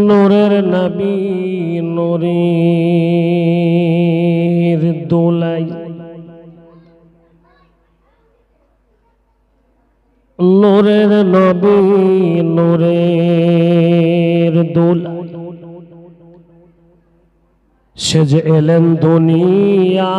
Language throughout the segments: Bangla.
নূরের নবী নূরের দোলাই নূরের নবী নূরের দোলাই সে যে এলেন দুনিয়া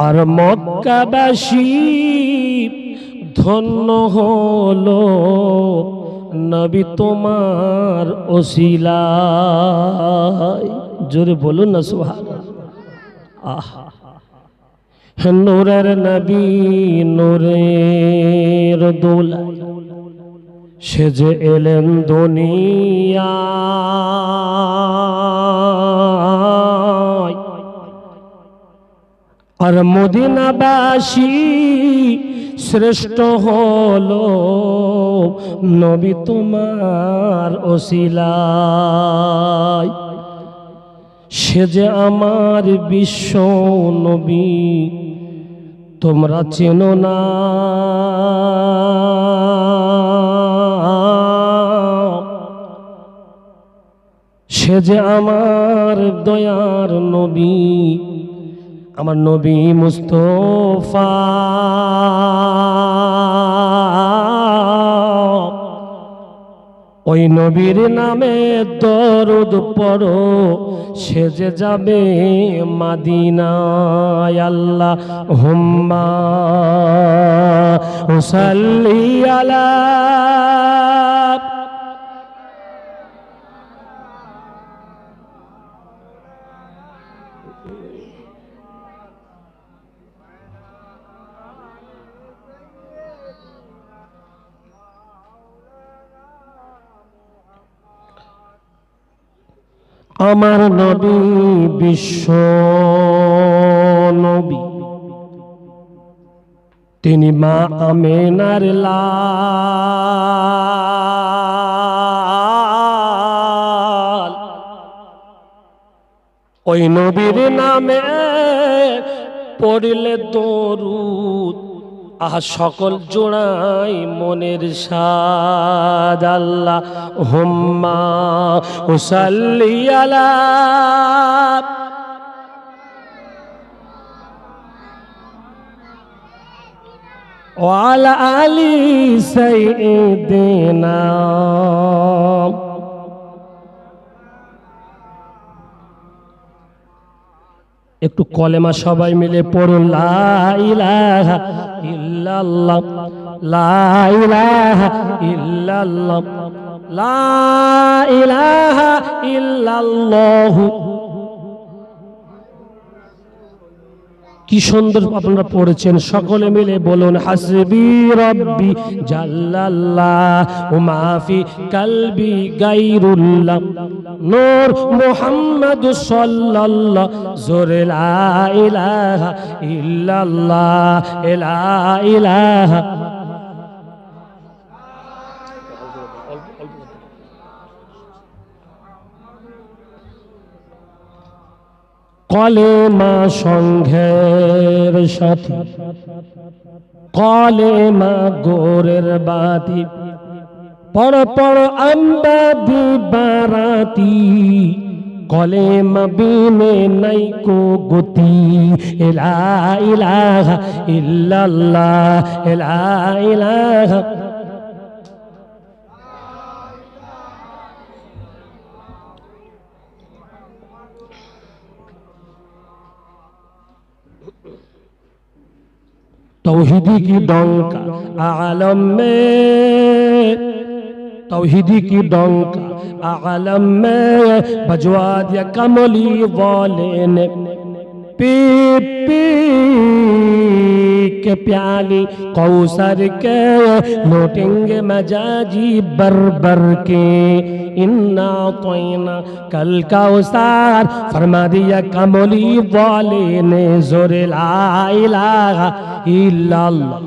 আর মক্কাবাসী ধন্য হলো নবী তোমার ওসিলায়। জোরে বলুন না সুবহানাল্লাহ। নূরের নবী নূরের দোলাই সে যে এলেন দুনিয়া আর মদিনাবাসী শ্রেষ্ঠ হলো নবী তোমার ওসিলায়। সে যে আমার বিশ্ব নবী তোমরা চেনো না, সে যে আমার দয়ার নবী আমার নবী মুস্তফা। ওই নবীর নামে দরুদ পড়ো সে যে যাবে মদিনায়। আল্লাহুম্মা সাল্লি আলা আমার নবী বিশ্ব নবী তিনি মা আমেনার লাল। ওই নবীর নামে পড়লে দরুদ সকল জোড়াই মনের সাদ। আল্লাহুম্মা সাল্লি আলা ওয়া আলা আলি সাইয়্যিদিনা। একটু কলেমা সবাই মিলে পড়ুন, লা ইলাহা ইল্লাল্লাহ লা ইলাহা ইল্লাল্লাহ লা ইলাহা ইল্লাল্লাহ। কি সুন্দর আপনারা পড়েছেন, সকলে মিলে বলুন হাসবি রব্বি জাল্লাল্লাহ ওয়া মা ফি কলবি গায়রুল্লাহ নূর মুহাম্মাদুস সাল্লাল্লাহ। জোরে লা ইলাহা ইল্লাল্লাহ লা ইলাহা। কলেমা সংঘের সাথী কলেমা গোরের বাতি পড় পড় আমরা দিবারাতি কলেমা বিনে নাই কো গতি। লা ইলাহা ইল্লাল্লাহ লা ইলাহা। तौहीदी की डंका आलम में तौहीदी की डंका आलम में बजवा दिया कमली वाले ने। पी पी के प्याली कौसर के लौटेंगे मजाजी बर बर के। इन्ना तोइना कल कौसर फरमा दिया कमली वाले ने। जोरे ला इलाहा इल्लल्लाह।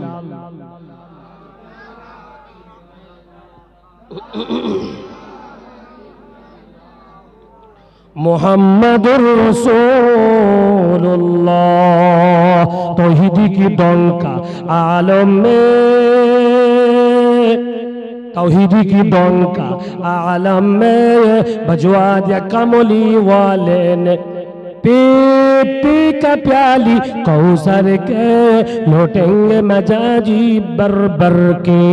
मुहम्मदुर रसूलुल्लाह। तौहीदी की डंका आलम में, तौहीदी की डंका आलम में बजवा दिया कमली वाले ने। पी पी का प्याली कौसर के लौटेंगे मजाजी बर बर के।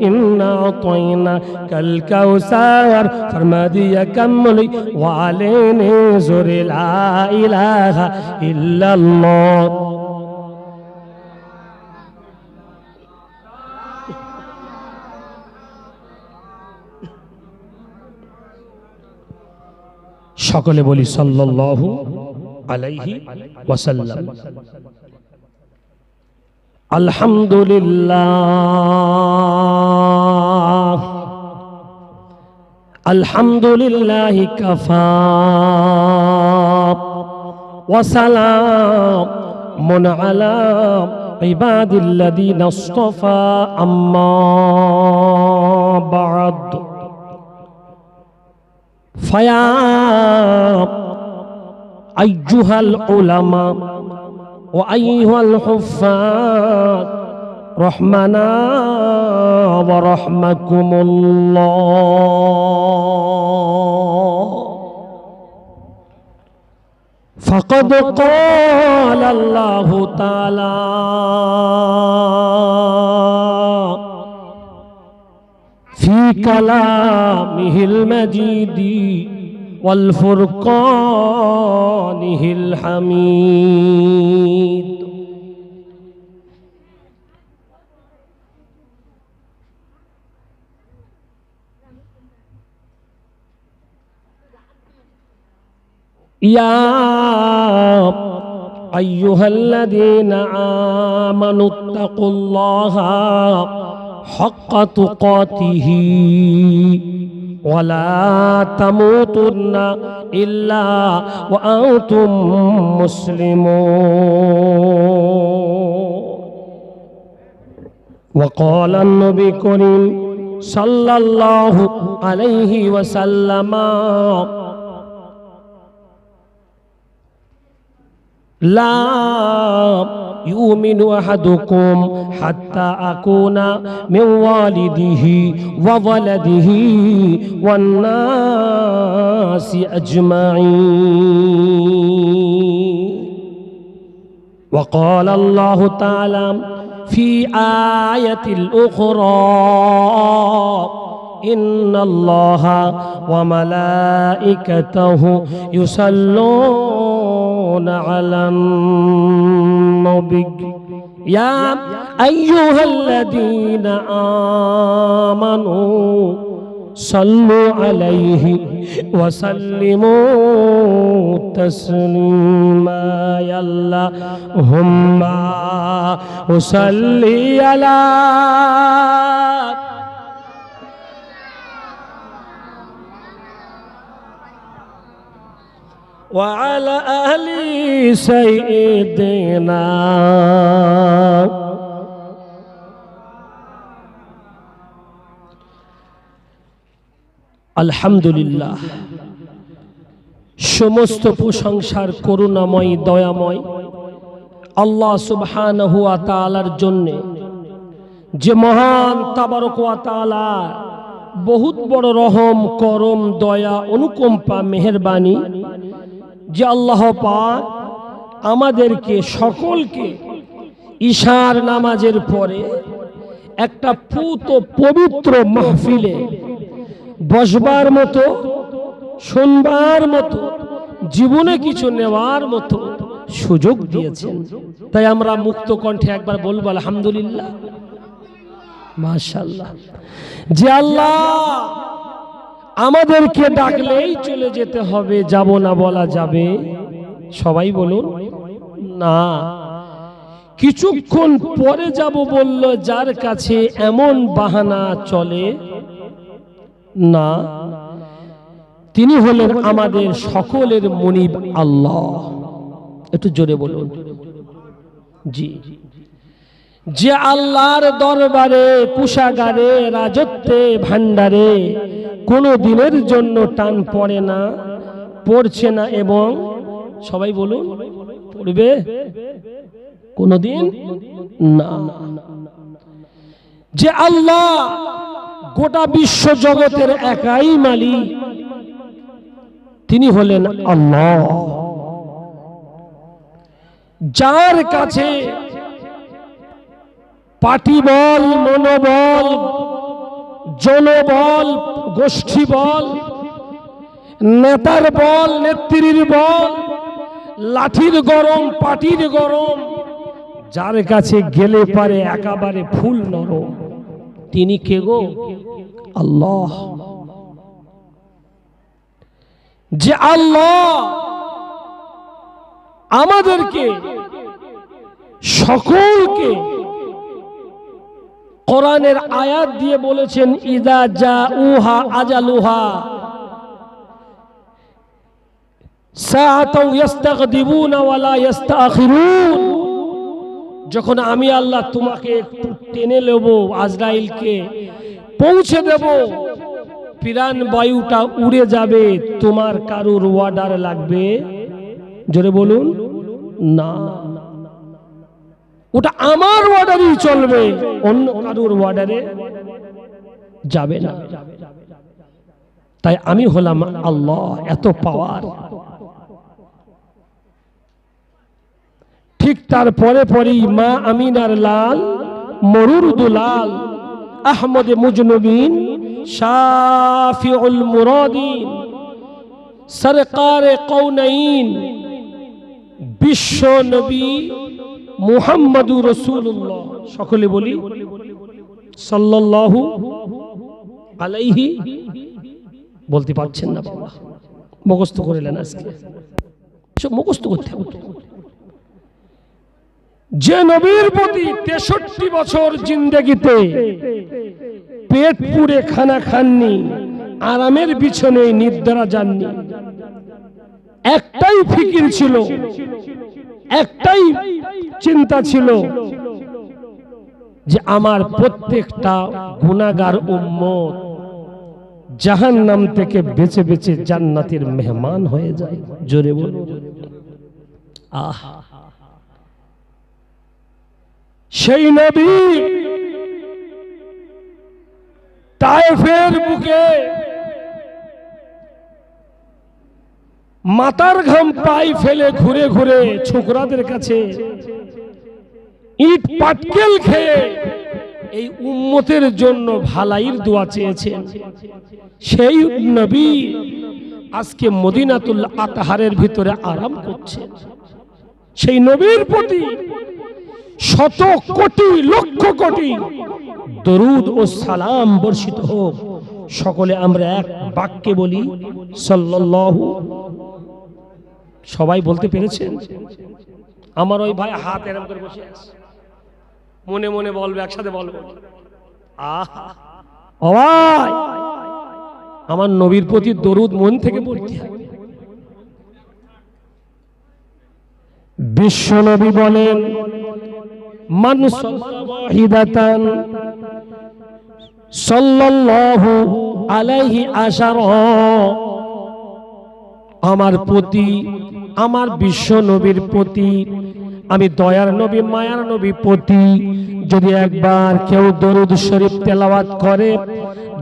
इन्ना तोइना कल कौसर फरमा दिया कमली वाले ने। ज़ुर ला इलाहा इल्लल्लाह। সকলে বলি সাল্লাল্লাহু আলাইহি ওয়াসাল্লাম। আলহামদুলিল্লাহ আলহামদুলিল্লাহি কাফা ওয়া সালামুন আলা ইবাদিল্লাযিনা ইসতাফা আম্মা বা'দ। فيا أيها العلماء وأيها الحفاظ رحمنا ورحمكم الله. فقد قال الله تعالى في كلامه المجيد والفرقانه الحميد. يا أيها الذين آمنوا اتقوا الله حق تقاته ولا تموتن إلا وأنتم مسلمون. وقال النبي الكريم صلى الله عليه وسلم لا يؤمن أحدكم حتى أكون من والده وولده والناس أجمعين. وقال الله تعالى في آية الأخرى إن الله وملائكته يصلون على النبي يا أيها الذين آمنوا صلوا عليه وسلموا تسليما. يا اللهم صل على وعلى أهل سيدنا. আলহামদুলিল্লাহ, সমস্ত প্রশংসার করুণাময় দয়াময় আল্লাহ সুবহানাহু ওয়া তাআলার জন্য, যে মহান তাবারক ওয়া তাআলা বহুত বড় রহম করম দয়া অনুকম্পা মেহেরবানি, যে আল্লাহ পাক আমাদেরকে সকলকে ঈশার নামাজের পরে একটা পুত পবিত্র মাহফিলে বসবার মতো, শুনবার মতো, জীবনে কিছু নেওয়ার মতো সুযোগ দিয়েছেন। তাই আমরা মুক্ত কণ্ঠে একবার বলবো আলহামদুলিল্লাহ, মাশাআল্লাহ। যে আল্লাহ আমাদেরকে ডাকলেই চলে যেতে হবে, যাব না বলা যাবে? সবাই বলুন না। কিছুক্ষণ পরে যাব বলল যার কাছে এমন বাহানা চলে না, তিনি হলেন আমাদের সকলের মুনিব আল্লাহ। একটু জোরে বলুন জি। যে আল্লাহর দরবারে, কুশাগারে, রাজত্বে, ভান্ডারে কোনো দিনের জন্য টান পড়ে না, পড়ছে না এবং সবাই বলুন পড়বে কোনদিন না। যে আল্লাহ গোটা বিশ্ব জগতের একাই মালিক, তিনি হলেন আল্লাহ। যার কাছে পার্টি বল, মনোবল, জনবল, গোষ্ঠী বল, নেতার বল, নেত্রীর বল, লাঠির গরম, পাটির গরম, যার কাছে গেলে পারে একেবারে ফুল নরম, তিনি কে গো? আল্লাহ। যে আল্লাহ আমাদেরকে সকলকে কোরআনের আয়াত দিয়ে বলেছেন, ইদা জাউহা আজালুহা সাআতাও ইস্তাগদিবুনা ওয়ালা ইস্তাখিরুন। যখন আমি আল্লাহ তোমাকে একটু টেনে নেব, আজরাইলকে পৌঁছে দেব, প্রাণ বায়ুটা উড়ে যাবে, তোমার কারুর অর্ডার লাগবে? জোরে বলুন না। ওটা আমার অর্ডারই চলবে, অন্য কারুর অর্ডারে যাবে না। তাই আমি হলাম আল্লাহ, এত পাওয়ার। ঠিক তার পরে পরেই মা আমিনার লাল, মরুর দুলাল, আহমদ মুজনবিন, শাফিউল মুরাদিন, সরকারে কৌনাইন, বিশ্ব নবী মুহাম্মাদুর রাসূলুল্লাহ, সকলে বলি সাল্লাল্লাহু আলাইহি। বলতে পারছেন না বাবা, মুখস্থ করে নেন, আজকে সব মুখস্থ করতে হবে। যে নবীর প্রতি 63 বছর জিন্দেগিতে পেট পুড়ে খানা খাননি, আরামের বিছানে নিদ্রা যাননি, একটাই ফিকির ছিল, একটাই চিন্তা ছিল যে আমার প্রত্যেকটা গুনাহগার উম্মত জাহান্নাম থেকে বেঁচে বেঁচে জান্নাতের মেহমান হয়ে যায়। জোরে বলুন আহ। সেই নবী তায়েফের বুকে মাথার ঘাম পাই ফেলে ঘুরে ঘুরে ছোকরাদের কাছে ইট পাটকেল খেয়ে এই উম্মতের জন্য ভালাইয়ের দোয়া চেয়েছেন। সেই নবী আজকে মদিনাতুল আতহারের ভিতরে আরাম করছে। সেই নবীর প্রতি শত কোটি লক্ষ কোটি দরুদ ও সালাম বর্ষিত হোক। সকলে আমরা এক বাক্যে বলি সাল্লাল্লাহু। সবাই বলতে পেরেছেন? আমার ওই ভাই হাত এরকম করে বসে আছে, মনে মনে বলবে, একসাথে বলবো আহা। আমার নবীর প্রতি দরুদ মন থেকে পড়তে হবে। বিশ্ব নবী বলেন, মান সাল্লাল্লাহু সাল্লাল্লাহু আলাইহি আশারা। আমার প্রতি, আমার বিশ্ব নবীর প্রতি, আমি দয়ার নবী মায়ার নবী প্রতি যদি একবার কেউ দরুদ শরীফ তেলাওয়াত করে,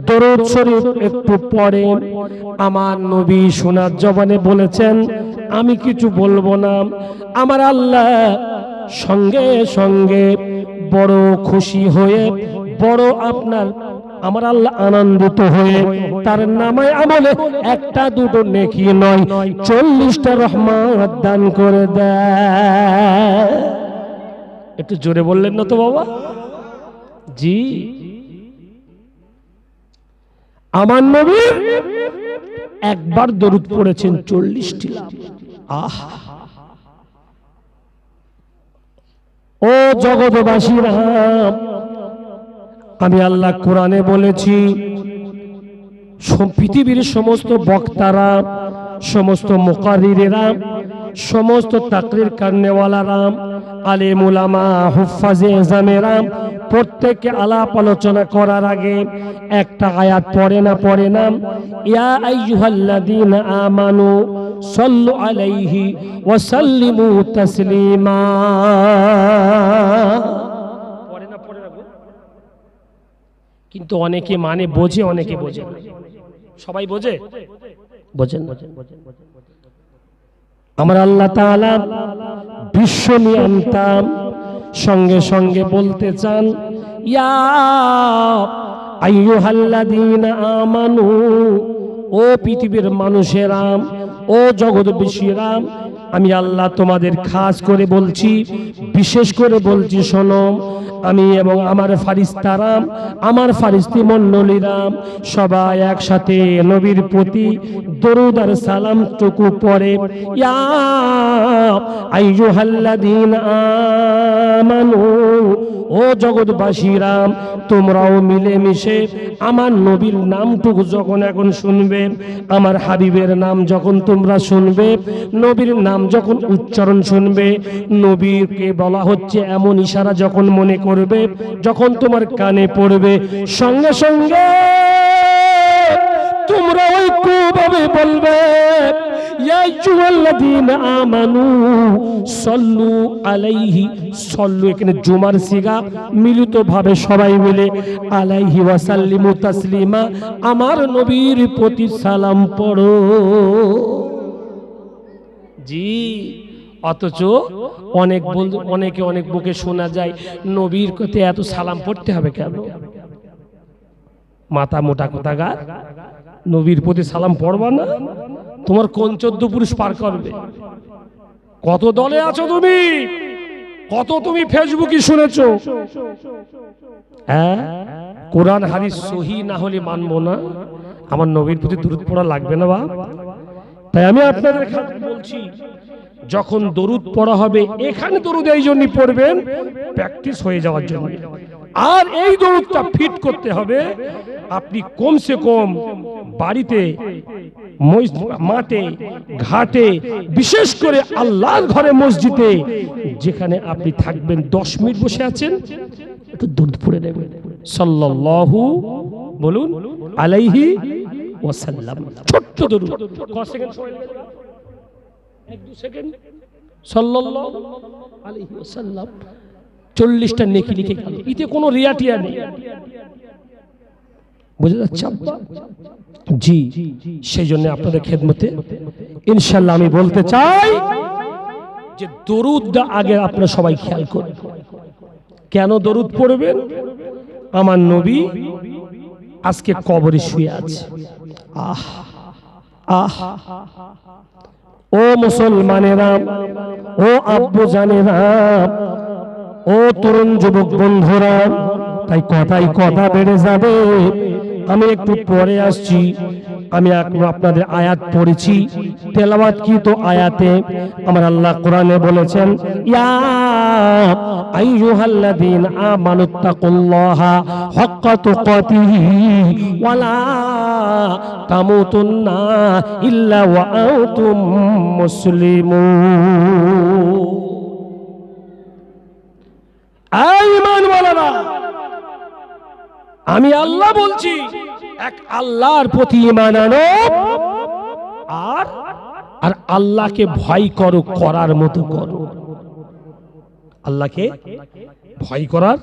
দরুদ শরীফ একটু পড়ে, আমার নবী শোনার জবানে বলেছেন, আমি কিছু বলবো না, আমার আল্লাহ সঙ্গে সঙ্গে বড় খুশি হয়ে, বড় আমার আল্লাহ আনন্দিত হয়ে তার নামে আমলে একটা দুটো নেকি নয় 40টা রহমত দান করে দেয়। একটু জোরে বললেন না তো বাবা? জি, আমার নবী একবার দরুদ পড়েছেন 40টি। আহা, ও জগৎবাসীরা, আমি আল্লাহ কোরআনে বলেছি, পৃথিবীর সমস্ত বক্তারা, সমস্ত মুকাররিরেরা, সমস্ত তাকরীর করনেওয়ালারা, আলেম উলামা, হুফাজে জামেরা, প্রত্যেককে আলাপ আলোচনা করার আগে একটা আয়াত পড়ে না, ইয়া আইয়ুহাল্লাযীনা আমানু সাল্লু আলাইহি ওয়া সাল্লিমু তাসলিমা। পড়ে না গো, কিন্তু অনেকে মানে বোঝে, অনেকে বোঝে না। সবাই বোঝে? বোঝেন না। আমার আল্লাহ তাআলা বিশ্ব নিয়ন্তাম সঙ্গে সঙ্গে বলতে চান, ইয়া আইয়ুহাল্লাযীনা আমানু, ও পৃথিবীর মানুষেরা, ও জগৎবাসীরা, আমি আল্লাহ তোমাদের খাস করে বলছি, বিশেষ করে বলছি, শোনো। আমি এবং আমার ফারিস্তারা, আমার ফারিস্তি মণ্ডলীরা সবাই একসাথে নবীর প্রতি দরুদ আর সালাম টুকু পড়ে। ইয়া আইয়ুহাল্লাযীনা আমানু, ও জগৎবাসীরা, তোমরাও মিলেমিশে আমার নবীর নামটুকু যখন এখন শুনবে, আমার হাবিবের নাম যখন তোমরা শুনবে, নবীর নাম যখন উচ্চারণ শুনবে, নবীকে বলা হচ্ছে এমন ইশারা যখন মনে করবে, যখন তোমার কানে পড়বে, সঙ্গে সঙ্গে তোমরা ঐক্যভাবে বলবে, ইয়া আইয়ুহাল্লাযীনা আমানু সাল্লু আলাইহি, সাল্লু এখানে জুমার সিগা, মিলিতভাবে সবাই মিলে আলাইহি ওয়া সাল্লিমু তাসলিমা, আমার নবীর প্রতি সালাম পড়ো। জি, অথচ অনেকে অনেক বুকে শোনা যায়, নবীর প্রতি এত সালাম পড়তে হবে কেন? মাথা মোটা কোথাকার, নবীর প্রতি সালাম পড়বা না? তোমার কোন 14 পুরুষ পার করবে? কত দলে আছো তুমি? কত তুমি ফেসবুকে শুনেছো? হ্যাঁ, কোরআন হাদিস সহি না হলে মানবো না। আমার নবীর প্রতি দরুদ পড়া লাগবে না? তাই আমি আপনাদের খাতিরে বলছি, যখন দরুদ পড়া হবে, এখানে দরুদ এই জন্যই পড়বেন, প্র্যাকটিস হয়ে যাওয়ার জন্য। আর এই দরুদটা ফিট করতে হবে। আপনি কমসে কম বাড়িতে, মাঠে, ঘাটে, বিশেষ করে আল্লাহর ঘরে, মসজিদে, যেখানে আপনি থাকবেন, 10 মিনিট বসে আছেন, একটু দরুদ পড়ে নেবেন। সাল্লাল্লাহু, বলুন, আলাইহি ওয়াসাল্লাম। ছোট্ট দরুদ, কত সেকেন্ড সময় লাগে? 1-2 সেকেন্ড। সাল্লাল্লাহু আলাইহি ওয়াসাল্লাম, 40টা নেকি লিখে গেল। এতে কোনো রিয়াটিয়া নেই। বুঝে যাচ্ছে? জি, সেই জন্য আপনাদের খেদমতে ইনশাআল্লাহ আমি বলতে চাই যে দরুদটা আগে আপনারা সবাই খেয়াল করুন। কেন দরুদ পড়বেন? আমার নবী আজকে কবরে শুয়ে আছে। আহ আহ, ও মুসলমানেরা, ও আব্বু জানেরা, ও তরুণ যুবক বন্ধুরা, তাই কথাই কথা বেড়ে যাবে। আমি একটু পরে আসছি। আমি আপনাদের আয়াত পড়েছি, তেলাওয়াত কি তো আয়াতে আমার আল্লাহ কোরআনে বলেছেন, ইয়া আইয়ুহাল্লাযীনা আমানুত্তাকুল্লাহা হাক্কা তুকাতিহি ওয়া লা তামুতুন্না ইল্লা ওয়া আনতুম মুসলিমুন। ঈমানওয়ালারা, আমি আল্লাহ বলছি, এক আল্লাহর প্রতি ঈমান আনো, আর আল্লাহকে ভয় করো, করার মতো করো। আল্লাহকে ভয় করার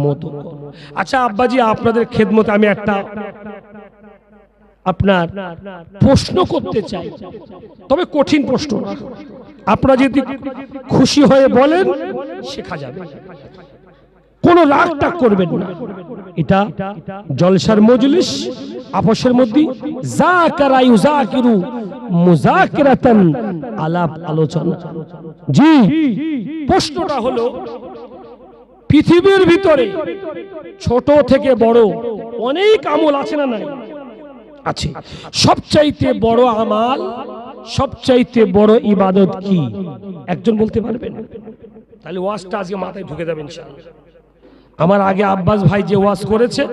মতো করো। আচ্ছা আব্বাজি, আপনাদের খেদমতে আমি একটা আপনার প্রশ্ন করতে চাই, তবে কঠিন প্রশ্ন। আপনারা যদি খুশি হয়ে বলেন, শেখা যাবে, কোনো রাগ টাগ করবেন না। এটা জলসার মজলিস, আপসের মধ্যে যাকারা ইউযাকিরু মুযাকিরাতান, আলাপ আলোচনা। জি, প্রশ্নটা হলো, পৃথিবীর ভিতরে ছোট থেকে বড় অনেক আমল আছে না নাই? আছে। সবচাইতে বড় আমাল, সবচাইতে বড় ইবাদত কি? একজন বলতে পারবেন? তাহলে ওয়াজটা আজকে মাথায় ঢুকে যাবে ইনশাআল্লাহ। আমার আগে আব্বাস ভাই যে ওয়াজ করেছে,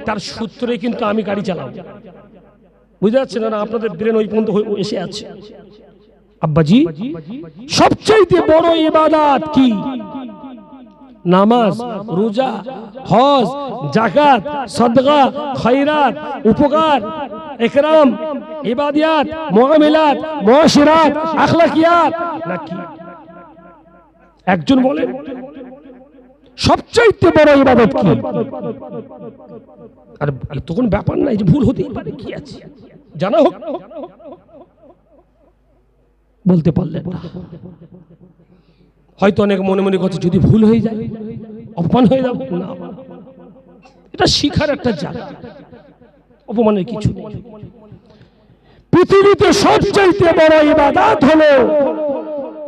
তার সূত্রে কিন্তু আমি গাড়ি চালাবো। বুঝতে পারছেন না? আপনাদের ব্রেন ওই পর্যন্ত এসে আছে। আব্বাজি, সবচাইতে বড় ইবাদত কি? নামাজ, রোজা, হজ, যাকাত, সাদকা, খয়রাত, উপকার, ইকরাম, ইবাদিয়াত, মুআমিলাত, মুআশিরাত, আখলাকিয়াত নাকি? একজন বলেন সবচাইতে বড় ইবাদত কি? আর এত কোন ব্যাপার নাই যে ভুল হতেই পারে, কি আছে জানা হোক, বলতে পারলেন না। হয়তো অনেক মনে মনে কথা, যদি ভুল হয়ে যায় অপমান হয়ে যাব না, এটা শিখার একটা জায়গা, অপমানের কিছু নেই। পৃথিবীতে সবচাইতে বড় ইবাদত হলো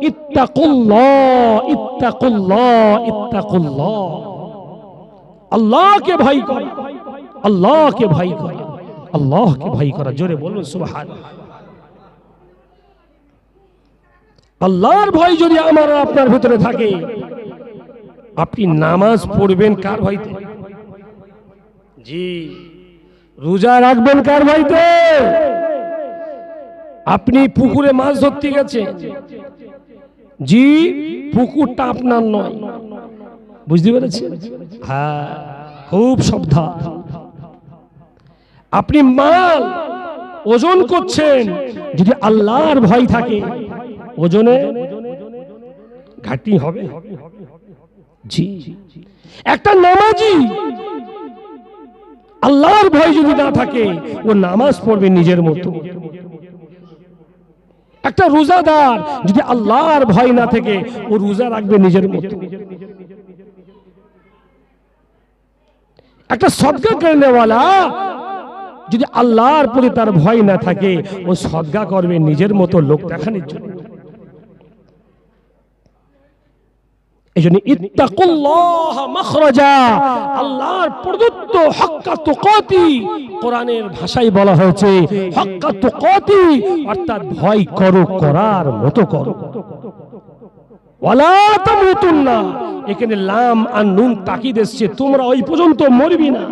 ইত্তাকুল্লাহ, ইত্তাকুল্লাহ, ইত্তাকুল্লাহ। আল্লাহকে ভয় করা, আল্লাহকে ভয় করা, আল্লাহকে ভয় করা। জোরে বলুন সুবহানাল্লাহ। আল্লাহর ভয় যদি আমার আপনার ভিতরে থাকে, আপনি নামাজ পড়বেন কার ভয়তে? জি। রোজা রাখবেন কার ভয়তে? আপনি পুকুরে মাছ ধরতে গেছেন, জি, পুকুরটা আপনার নয়, বুঝতে পেরেছেন? হ্যাঁ, খুব সাবধান। আপনি মাল ওজন করছেন, যদি আল্লাহর ভয় থাকে ওজনে ঘাটতি হবে। জি। একটা নামাজি আল্লাহর ভয় যদি না থাকে, ও নামাজ পড়বে নিজের মতো। একটা রোজাদার যদি আল্লাহর ভয় না থাকে, ও রোজা রাখবে নিজের মতো। একটা সদকা করনেওয়ালা যদি আল্লাহর প্রতি তার ভয় না থাকে, ও সদকা করবে নিজের মতো, লোক দেখানোর জন্য। এজন্য ইত্তাকুল্লাহ মাখরাজা, আল্লাহর প্রদত্ত হাক্কা তুকাতি, কোরআনের ভাষায় বলা হয়েছে হাক্কা তুকাতি, অর্থাৎ ভয় করো, করার মতো করো। ওয়ালা তামুতুন্না, এখানে লাম আর নুন তাকিদ এসেছে, তোমরা ওই পর্যন্ত মরবি না,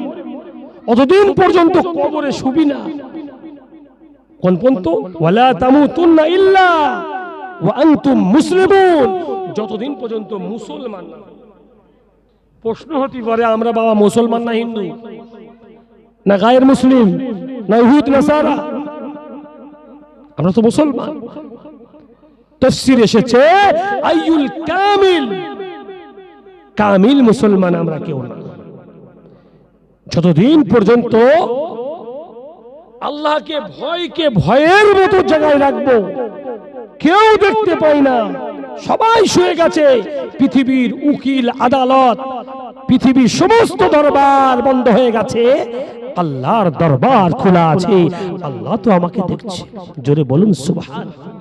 অতদিন পর্যন্ত কবরে শুবি না। কোন পর্যন্ত? ওয়ালা তামুতুন্না ইল্লা ওয়া আনতুম মুসলিমুন, যতদিন পর্যন্ত মুসলমান না। প্রশ্ন হতে পারে, আমরা বাবা মুসলমান না হিন্দু না গায়ের মুসলিম না ইহুদ নাসারা? আমরা তো মুসলমান। তাফসীর এসেছে আইয়ুল কামিল, কামিল মুসলমান আমরা কেউ না। যতদিন পর্যন্ত আল্লাহকে ভয়কে ভয়ের মতো জায়গায় রাখবো, কেউ দেখতে পাই না, সবাই শুয়ে গেছে, পৃথিবীর উকিল আদালত, পৃথিবীর সমস্ত দরবার বন্ধ হয়ে গেছে, আল্লাহর দরবার খোলা আছে, আল্লাহ তো আমাকে দেখছে। জোরে বলুন সুবহানাল্লাহ।